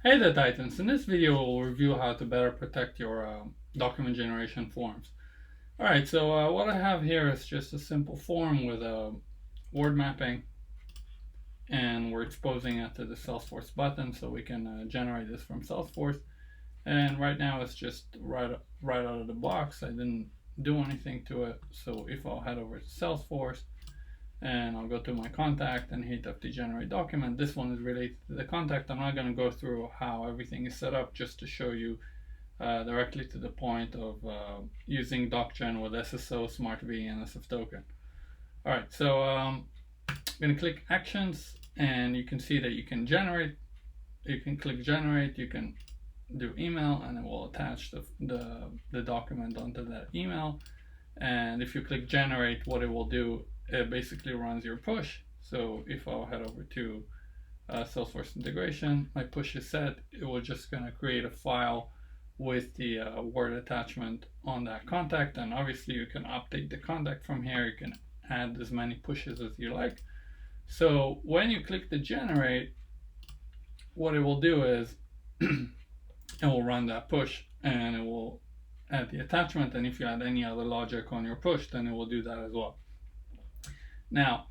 Hey there, Titans. In this video, we'll review how to better protect your document generation forms. Alright, so what I have here is just a simple form with a word mapping, and we're exposing it to the Salesforce button so we can generate this from Salesforce. And right now it's just right out of the box. I didn't do anything to it. So if I'll head over to Salesforce, and I'll go to my contact and hit up the generate document. This one is related to the contact. I'm not going to go through how everything is set up, just to show you directly to the point of using DocGen with SSO, SmartV, and SF token. All right, so I'm going to click Actions, and you can see that you can generate. You can click Generate. You can do email, and it will attach the document onto that email. And if you click Generate, what it will do, it basically runs your push. So if I'll head over to Salesforce integration, my push is set. It will just going to create a file with the Word attachment on that contact. And obviously you can update the contact from here. You can add as many pushes as you like. So when you click the generate, what it will do is it will run that push, and it will add the attachment. And if you add any other logic on your push, then it will do that as well. Now,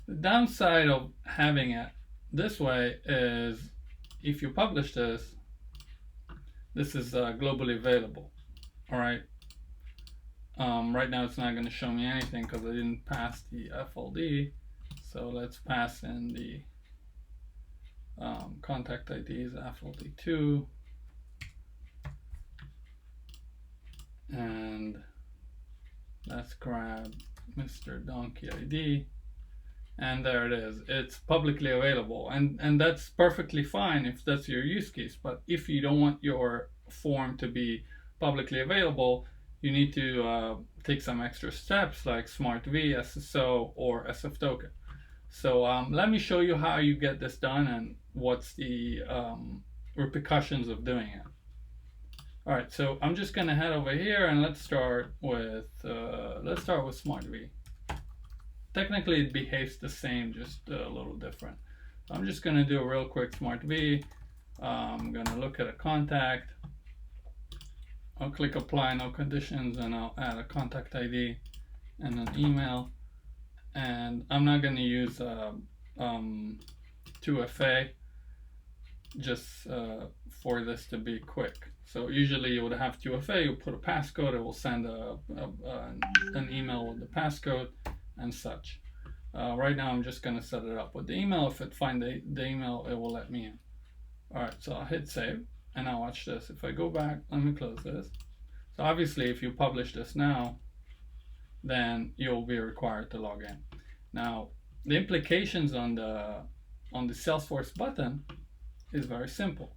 the downside of having it this way is if you publish this, this is globally available. All right. Right now it's not going to show me anything because I didn't pass the FLD. So let's pass in the contact IDs FLD2. And let's grab Mr. Donkey ID, and there it is. It's publicly available, and that's perfectly fine if that's your use case. But if you don't want your form to be publicly available, you need to take some extra steps like SmartV, SSO, or SF token. So let me show you how you get this done and what's the repercussions of doing it. All right, so I'm just gonna head over here, and let's start with SmartV. Technically, it behaves the same, just a little different. So I'm just gonna do a real quick SmartV. I'm gonna look at a contact. I'll click Apply No Conditions, and I'll add a contact ID and an email. And I'm not gonna use 2FA just for this to be quick. So usually you would have 2FA, you put a passcode, it will send an email with the passcode and such. Right now I'm just going to set it up with the email. If it finds the email, it will let me in. Alright, so I'll hit save, and now watch this. If I go back, let me close this. So obviously if you publish this now, then you'll be required to log in. Now the implications on the Salesforce button is very simple.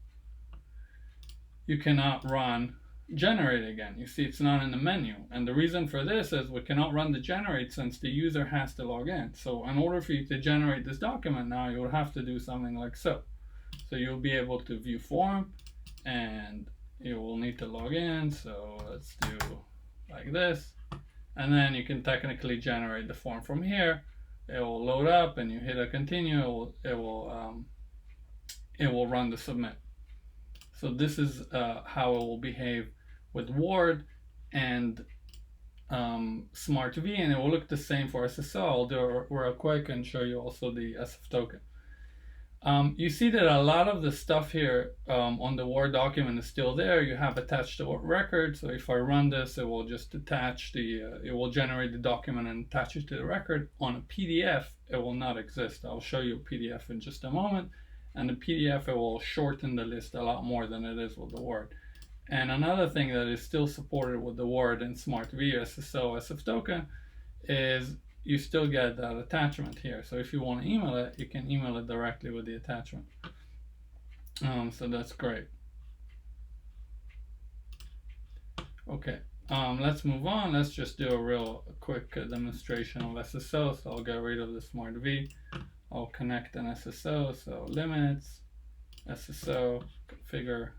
You cannot run generate again. You see, it's not in the menu, and the reason for this is we cannot run the generate since the user has to log in. So in order for you to generate this document now, you will have to do something like so. So you'll be able to view form, and you will need to log in. So let's do like this, and then you can technically generate the form from here. It will load up, and you hit a continue. It will run the submit. So this is how it will behave with Word and SmartV, and it will look the same for SSO. I'll do it real quick and show you also the SF token. You see that a lot of the stuff here on the Word document is still there. You have attached the record. So if I run this, it will just attach it will generate the document and attach it to the record. On a PDF, it will not exist. I'll show you a PDF in just a moment. And the PDF, it will shorten the list a lot more than it is with the Word. And another thing that is still supported with the Word and SmartV, SSO, SF token is you still get that attachment here. So if you want to email it, you can email it directly with the attachment. So that's great. Okay, let's move on. Let's just do a real quick demonstration of SSO. So I'll get rid of the SmartV. I'll connect an SSO, so limits, SSO, configure,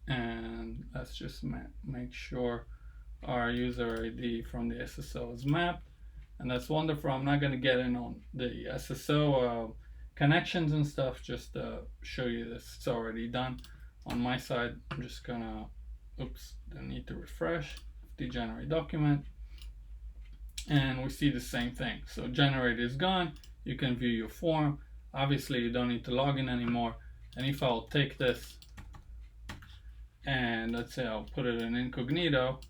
and let's just make sure our user ID from the SSO is mapped, and that's wonderful. I'm not going to get in on the SSO connections and stuff, just to show you this. It's already done on my side. I'm just gonna, oops, I need to refresh the generate document, and we see the same thing. So generate is gone. You can view your form. Obviously you don't need to log in anymore. And if I'll take this and let's say I'll put it in incognito,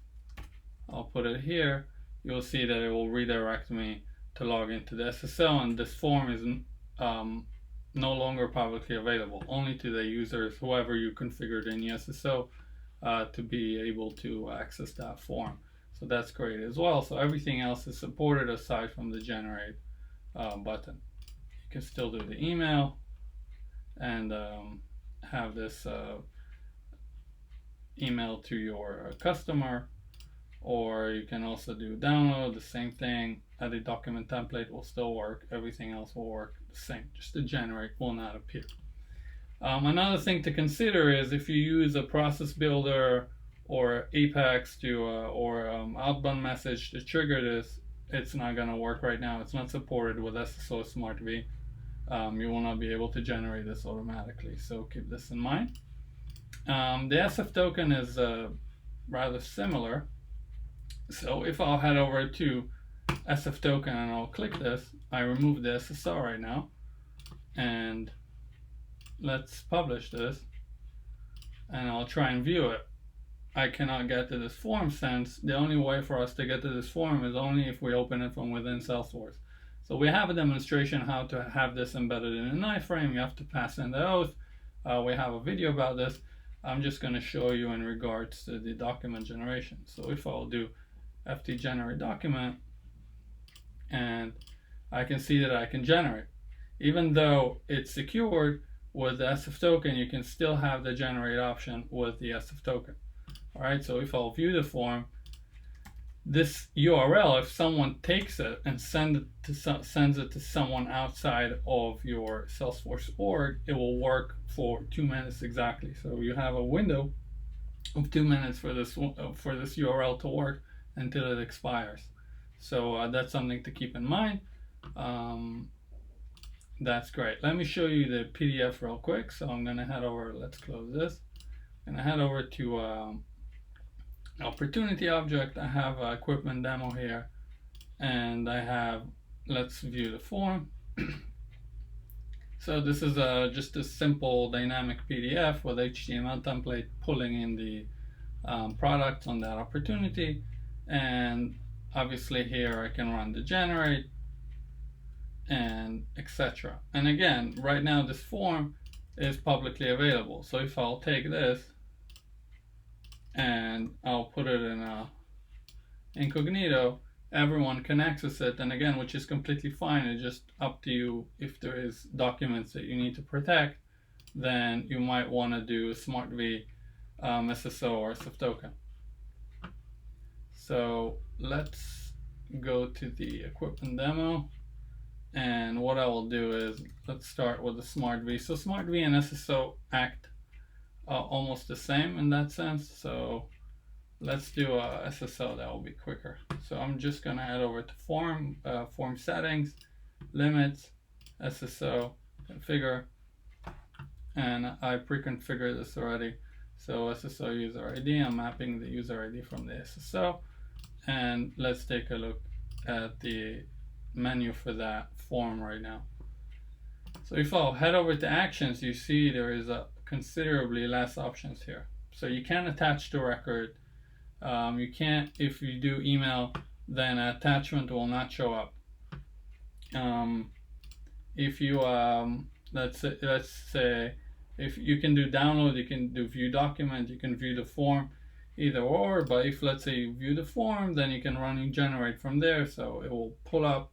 I'll put it here, you'll see that it will redirect me to log into the SSO, and this form is no longer publicly available, only to the users, whoever you configured in the SSO, to be able to access that form. So that's great as well. So everything else is supported aside from the generate button. You can still do the email and have this email to your customer, or you can also do download, the same thing. The document template will still work, everything else will work the same, just the generate will not appear. Another thing to consider is if you use a process builder or Apex to or outbound message to trigger this, it's not going to work right now. It's not supported with SSO Smart V. You will not be able to generate this automatically, so keep this in mind. The SF token is rather similar. So if I'll head over to SF token and I'll click this, I remove the SSO right now, and let's publish this, and I'll try and view it. I cannot get to this form, since the only way for us to get to this form is only if we open it from within Salesforce. So we have a demonstration how to have this embedded in an iframe. You have to pass in the oath. We have a video about this. I'm just going to show you in regards to the document generation. So if I'll do ft generate document, and I can see that I can generate. Even though it's secured with the SF token, you can still have the generate option with the SF token. Alright, so if I'll view the form, this URL, if someone takes it and sends it to someone outside of your Salesforce org, it will work for 2 minutes exactly. So you have a window of 2 minutes for this URL to work until it expires. So that's something to keep in mind. That's great. Let me show you the PDF real quick. So I'm going to head over, let's close this. I'm going to head over to opportunity object. I have an equipment demo here, and I have, let's view the form. So this is just a simple dynamic PDF with HTML template pulling in the products on that opportunity, and obviously here I can run the generate and etc. And again, right now this form is publicly available. So if I'll take this and I'll put it in incognito, everyone can access it, and again, which is completely fine. It's just up to you. If there is documents that you need to protect, then you might want to do Smart V, SSO, or SF token. So let's go to the equipment demo, and what I will do is let's start with the Smart V. So Smart V and SSO act almost the same in that sense. So let's do a SSO, that will be quicker. So I'm just gonna head over to form settings, limits, SSO, configure, and I pre-configured this already. So SSO user ID, I'm mapping the user ID from the SSO, and let's take a look at the menu for that form right now. So if I'll head over to actions, you see there is a considerably less options here. So you can attach to record. You can't, if you do email, then attachment will not show up. If you let's say if you can do download, you can do view document, you can view the form, either or. But if let's say you view the form, then you can run and generate from there. So it will pull up,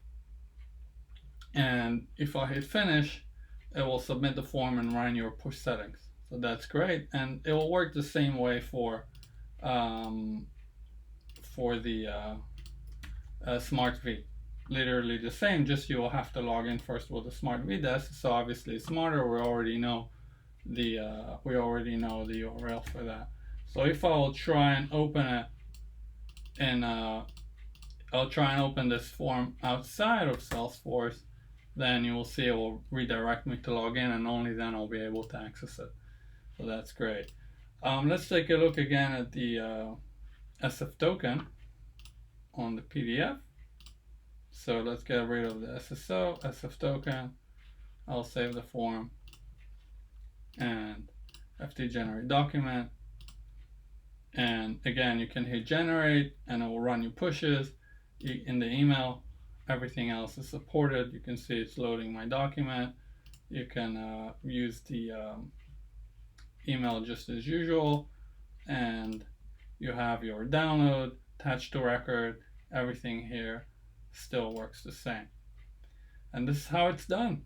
and if I hit finish, it will submit the form and run your push settings. So that's great, and it will work the same way for the Smart V. Literally the same, just you will have to log in first with the Smart V desk. So obviously smarter. We already know the URL for that. So if I'll try and open it, and I'll try and open this form outside of Salesforce, then you will see it will redirect me to log in, and only then I'll be able to access it. So that's great. Let's take a look again at the SF token on the PDF. So let's get rid of the SSO, SF token. I'll save the form and FT generate document. And again, you can hit generate and it will run you pushes in the email. Everything else is supported. You can see it's loading my document. You can use the email just as usual, and you have your download, attached to record, everything here still works the same. And this is how it's done.